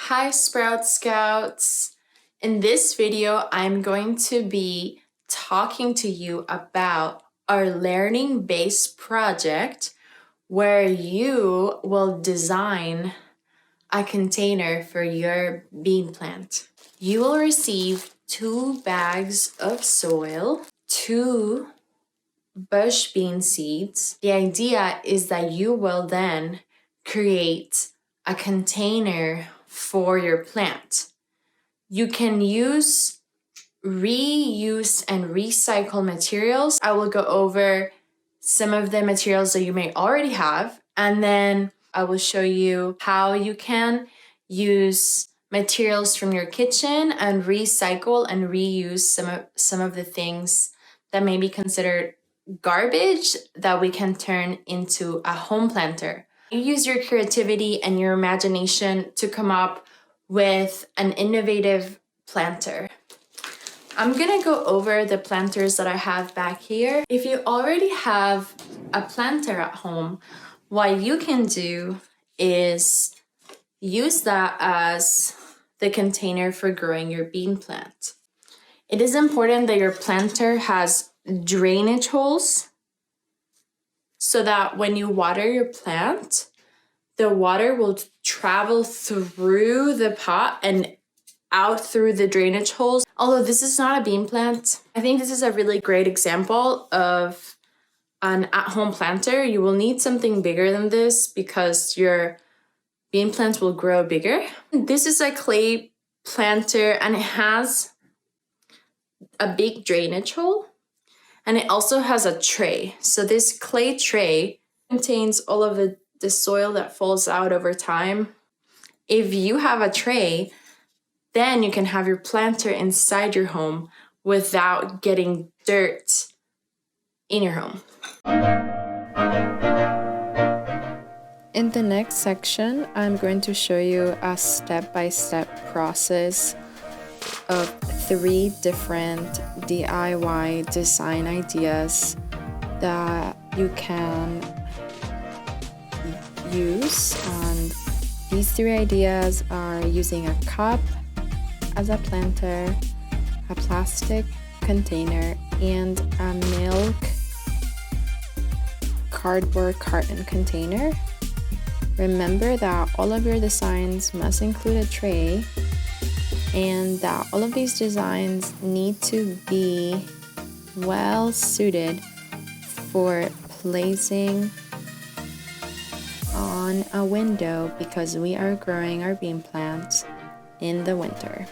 Hi Sprout Scouts! In this video, I'm going to be talking to you about our learning-based project where you will design a container for your bean plant. You will receive 2 bags of soil, 2 bush bean seeds. The idea is that you will then create a container for your plant. You can use reuse and recycle materials. I will go over some of the materials that you may already have, and then I will show you how you can use materials from your kitchen and recycle and reuse some of the things that may be considered garbage that we can turn into a home planter. You use your creativity and your imagination to come up with an innovative planter. I'm gonna go over the planters that I have back here. If you already have a planter at home, what you can do is use that as the container for growing your bean plant. It is important that your planter has drainage holes so that when you water your plant, the water will travel through the pot and out through the drainage holes. Although this is not a bean plant, I think this is a really great example of an at-home planter. You will need something bigger than this because your bean plants will grow bigger. This is a clay planter and it has a big drainage hole and it also has a tray. So this clay tray contains all of the soil that falls out over time. If you have a tray, then you can have your planter inside your home without getting dirt in your home. In the next section, I'm going to show you a step-by-step process of 3 different DIY design ideas that you can use. And these 3 ideas are using a cup as a planter, a plastic container, and a milk cardboard carton container. Remember that all of your designs must include a tray and that all of these designs need to be well suited for placing on a window because we are growing our bean plants in the winter.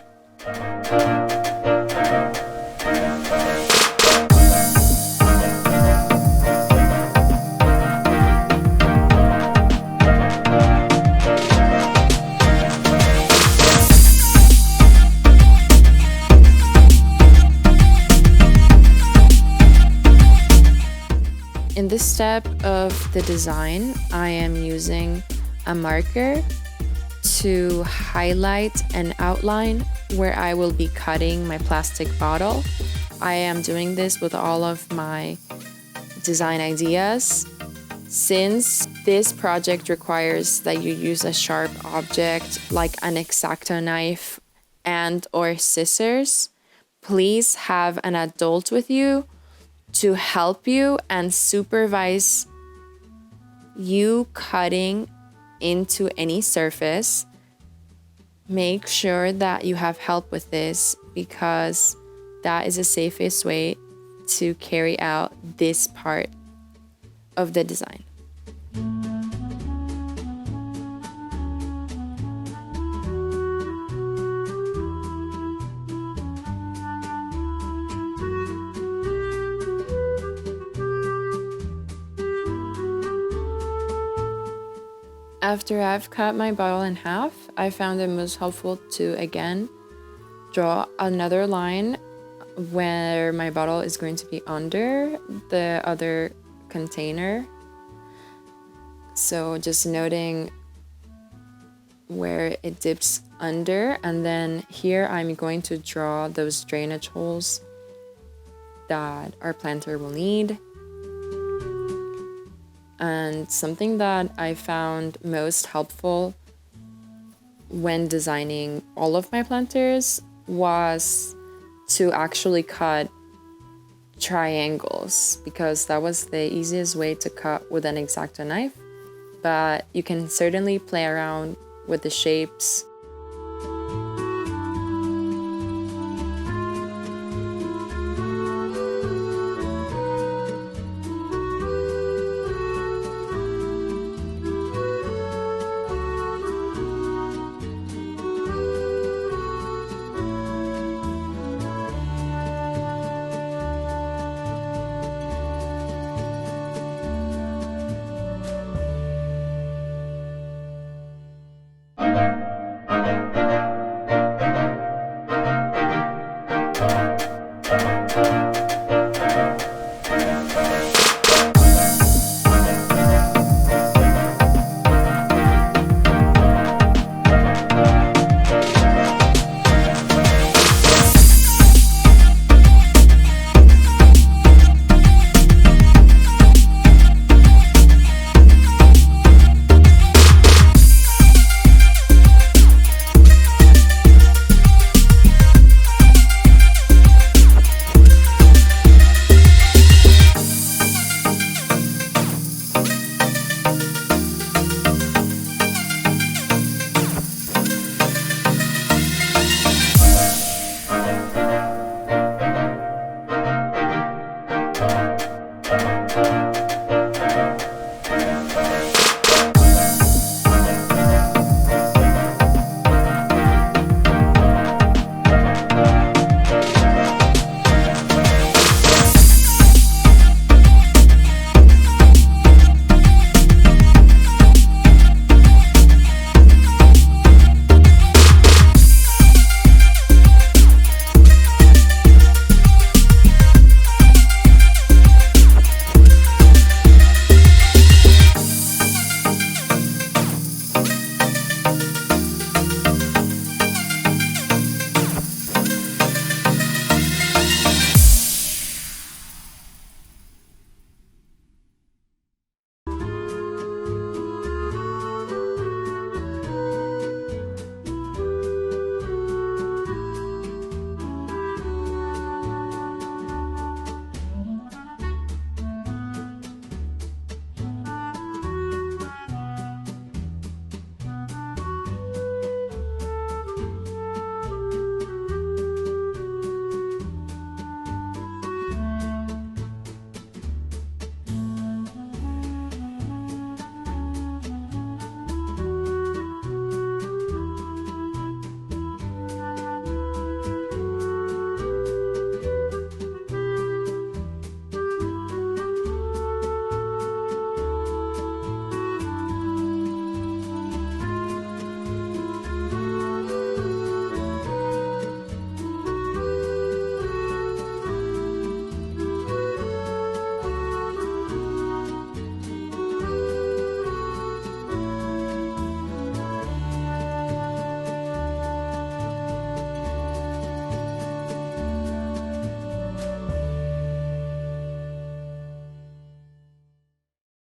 In this step of the design, I am using a marker to highlight and outline where I will be cutting my plastic bottle. I am doing this with all of my design ideas. Since this project requires that you use a sharp object like an X-Acto knife and or scissors, please have an adult with you to help you and supervise you cutting into any surface. Make sure that you have help with this because that is the safest way to carry out this part of the design. After I've cut my bottle in half, I found it most helpful to again draw another line where my bottle is going to be under the other container. So just noting where it dips under, and then here I'm going to draw those drainage holes that our planter will need. And something that I found most helpful when designing all of my planters was to actually cut triangles, because that was the easiest way to cut with an X-Acto knife. But you can certainly play around with the shapes